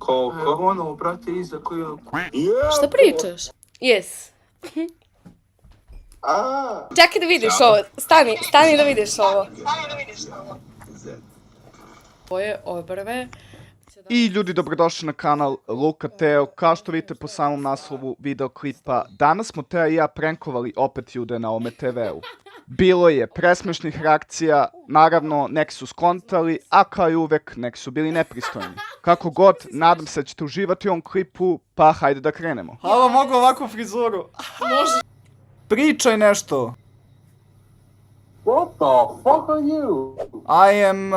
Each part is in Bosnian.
Koliko? Ono, brate, iza koji je... Šta pričaš? Yes. Čekaj da vidiš ovo. Stani da vidiš ovo. Tvoje obrve. I ljudi, dobrodošli na kanal Luka Teo. Kao što vidite po samom naslovu videoklipa, danas smo Teo i ja prankovali opet ljude na ovome TV-u. Bilo je presmešnih reakcija, naravno neki su skontali, a kao i uvek neki su bili nepristojni. Kako god, nadam se da ćete uživati u ovom klipu, pa hajde da krenemo. Halo, mogu ovakvu frizuru? Može. Pričaj nešto. What the fuck are you? I am...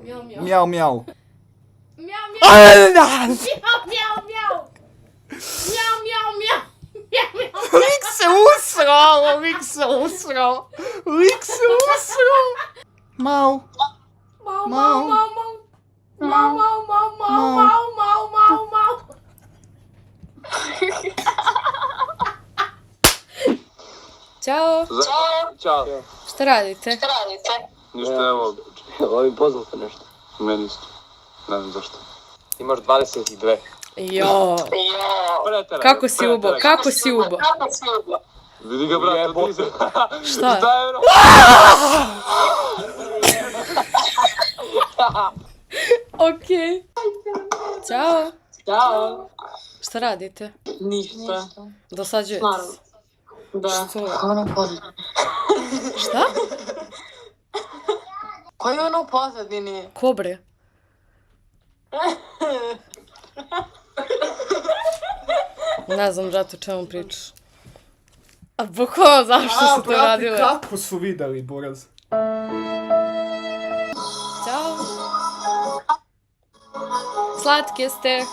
Mjau, mjau. Mjau, mjau. Mjau, mjau. Mjau, Mjau, mjau, mjau. Mjau, mjau, mjau. Mjau, mjau. lik se usrao, lik se usrao. Lik se usrao. Mau. Mau, mau, mau, mau. Mau, mau, mau, mau, mau, mau, mau, mau. Ćao. Ćao. Šta radite? Ništa, evo, Ovim poznao sam nešto. meni isto. Ne znam zašto. Imaš 22. Jo. Kako si ubo? Kako si ubo? Vidi ga, brate, od iza. Šta? Šta je, bro? Okej. Ćao. Ćao. Šta radite? Ništa. Dosađujete Naravno. se? Da. Što? Ono pozadini. Šta? Koji je ono u pozadini? Kobre. Ne znam, brate, o čemu pričaš. A bukvalno zašto se to radilo? Kako su videli, buraz? Ćao. Slatke ste.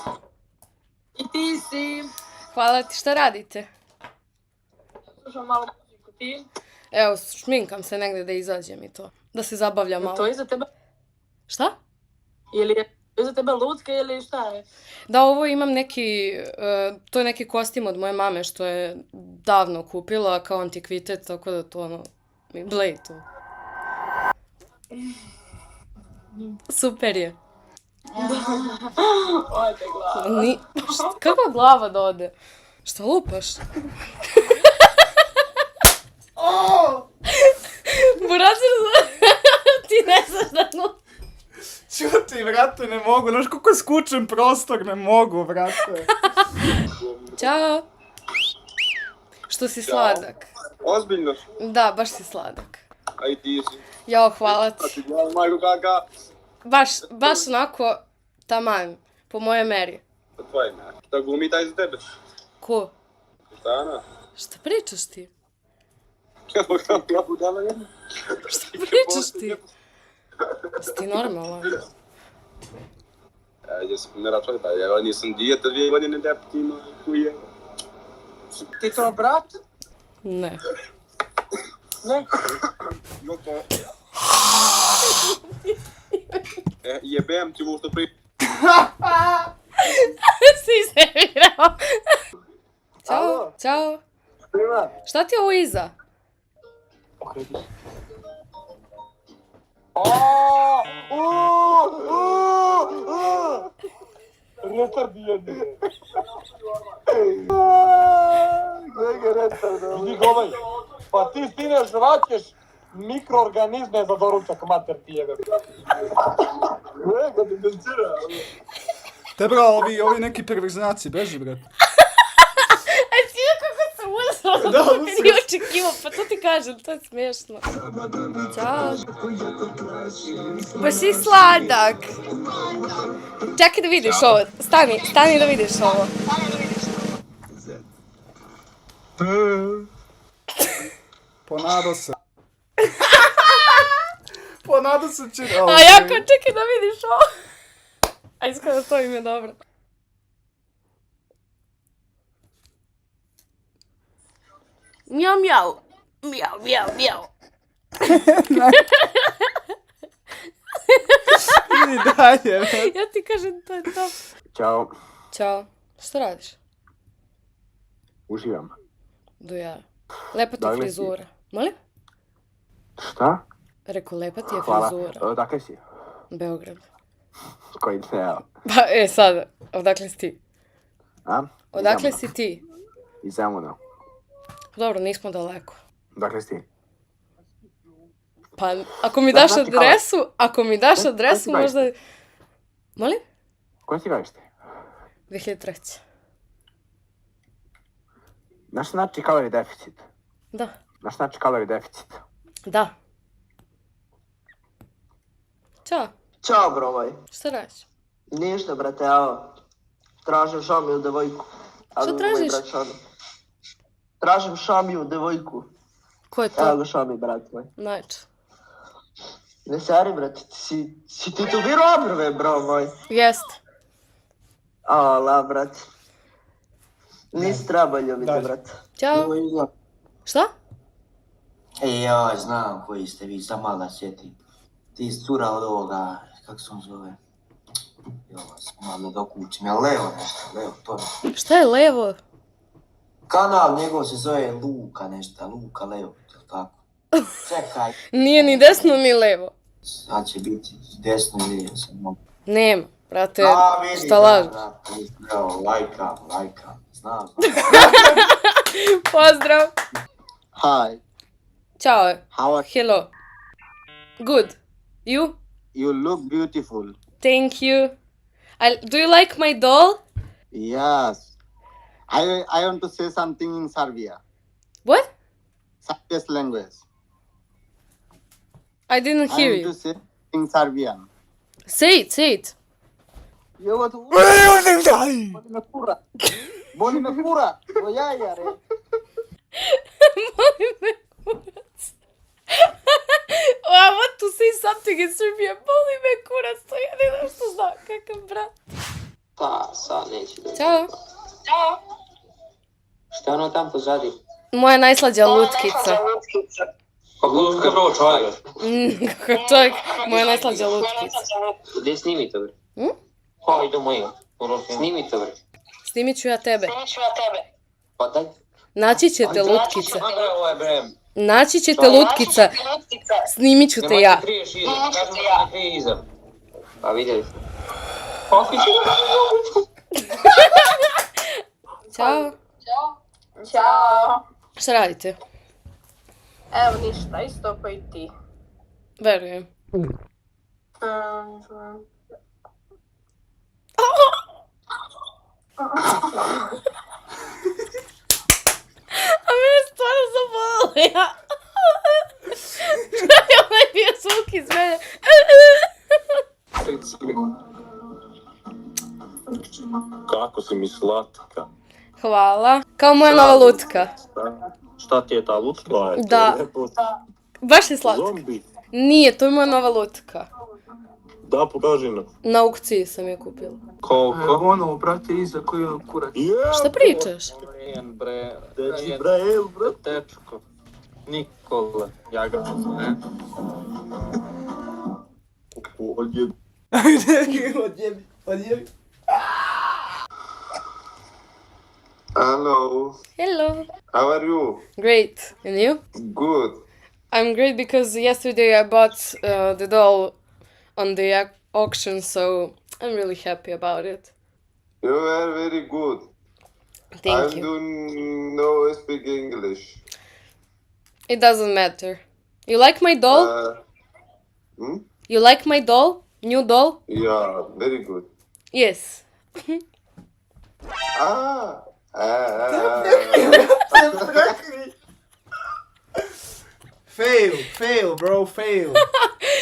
I ti si. Hvala ti. Šta radite? Slušam malo muziku, ti. Evo, šminkam se negdje da izađem i to. Da se zabavljam To malo. je za tebe, Šta? ili je to za tebe lutke ili šta je? Da, ovo imam neki, to je neki kostim od moje mame što je davno kupila kao antikvitet, tako da to ono, blej tu. Super je. Ojde glava. Kako glava da ode? Šta lupaš? Burazir, ti ne znaš da lupaš. Čuti, vrate, ne mogu. Znaš kako je skučen prostor, ne mogu, vrate. Ćao. Što si sladak. Ozbiljno. Da, baš si sladak. A i ti si. Jao, hvala ti. Majko kaka. Baš onako, taman, po moje meri. Tvoje ne. Šta glumi taj za tebe? Ko? Šta je ona? Šta pričaš ti? Evo ga, budala je. Šta pričaš ti? Jesi ti normalan? Ajde se ne računaj, pa ja nisam dijete 2 godine deptima, kuje. Ti to brat? Ne. Ne. No to. Jebem ti mu što Si iznervirao. Ćao, ćao. Šta ti je ovo iza? Retardijani. Gledaj ga retardijani. Vidi ga ovaj. Pa ti stineš žvaćeš mikroorganizme za doručak, mater ti jebe. Gledaj ga demencira. Te bro, ovi neki perverznaci, beži, brate. A ti je kako se uzao? Da, To uzeo ti nije očekivao, pa to ti kažem, to je smiješno. Ćao. Baš si sladak. Čekaj da vidiš ovo. Stani da vidiš ovo. Ponadao se. Ponadao se će... A jako, čekaj da vidiš ovo. A iskreno to im je dobro. Mjau, mjau. Mjau, mjau, mjau. Idi dalje, brate. Ja ti kažem, to je to. Ćao. Ćao. Šta radiš? Uživam. Doja. Lepa ti Da li je si? frizura. Molim? Šta? Rekao, lepa ti je Hvala. frizura. Dakle si? Beograd. Koji Teo? Pa, sada, odakle si ti? A? Odakle si ti? Iz Zemuna. Dobro, nismo daleko. Odakle si ti? Pa, ako mi daš znači adresu, Znači, možda... Molim? Koje si godište? 2003. Znaš znači kalori deficit? Da. Znaš znači kalori deficit? Da. Ćao. Ćao, bro, moj. Šta radiš? Ništa, brate, evo. Tražim Šamiju devojku. Šta tražiš? Tražim Šamiju devojku. Ko je Evo to? ga Šami, brat moj. Najče. Ne seri, brate, si ti tu biro obrve, bro, moj. Jest. Ala, brate. Nisi treba ljubiti, brate. Ćao. Šta? Joj, znam koji ste vi, sam malo da sjetim. Ti si cura od ovoga, kako se on zove? Joj, sam malo dokućim, jel Leo nešto, Leo, to je. Šta je levo? Kanal njegov se zove Luka nešto, Luka Leo, tako. Čekaj, Nije ni desno ni levo. sad će biti desno ili lijevo, sam mogu. Nema, brate, vidi, šta lažeš? Evo, lajkam, znam. Pozdrav. Hi, Ćao. how are Hello. Good. You? you? Look beautiful. Thank you. Do you like my doll? Yes. I want to say something in Serbia. What? Serbia's language. I didn't I hear want to you. say in Serbian. Say it. Boli me kura. Boli me kura. O jaja, re. Molim me, kurac. I want to say something in Serbian. Boli me kurac, to jedino što zna. Kakav brat. Pa, sad neću da... Ćao. Šta je ono tam pozadi? Moja najslađa lutkica. Pa lutka bro, čovjek. Kakav čovjek, moja najslađa lutkica. Gdje snimi to, bre? Pa idemo i. Snimi to, bre. Snimit ću ja tebe. Pa daj. Naći ćete lutkice. Ovo je bre. Naći ćete lutkica. Snimit ću te ja. Kriješ iza, kažem da ne krije iza. Pa vidjeli. Ćao. Ćao. Šta radite? Evo ništa, isto ko i ti. Verujem. A mene stvarno zaboli. Šta je ovaj bio zvuk iz mene? Kako si mi slatka. Hvala. Kao moja nova lutka. Šta ti je ta lutka? Da. Baš je slatka. Zombi. Nije, to je moja nova lutka. Da, pokaži nam. Na aukciji sam je kupila. Koliko? Ono, brate, iza koji je kurac. Šta pričaš? Bre, Deči, Brael, bro. tečko. Nikola, ja ga poznajem. Odjebi. Hello, Hello. how are you? Great. And you? Good. I'm great because yesterday I bought the doll on the auction, so I'm really happy about it. You are very good. Thank I you. don't know speak English. It doesn't matter. You like my doll? You like my doll? New doll? Yeah, very good. Yes. Fail, bro, fail.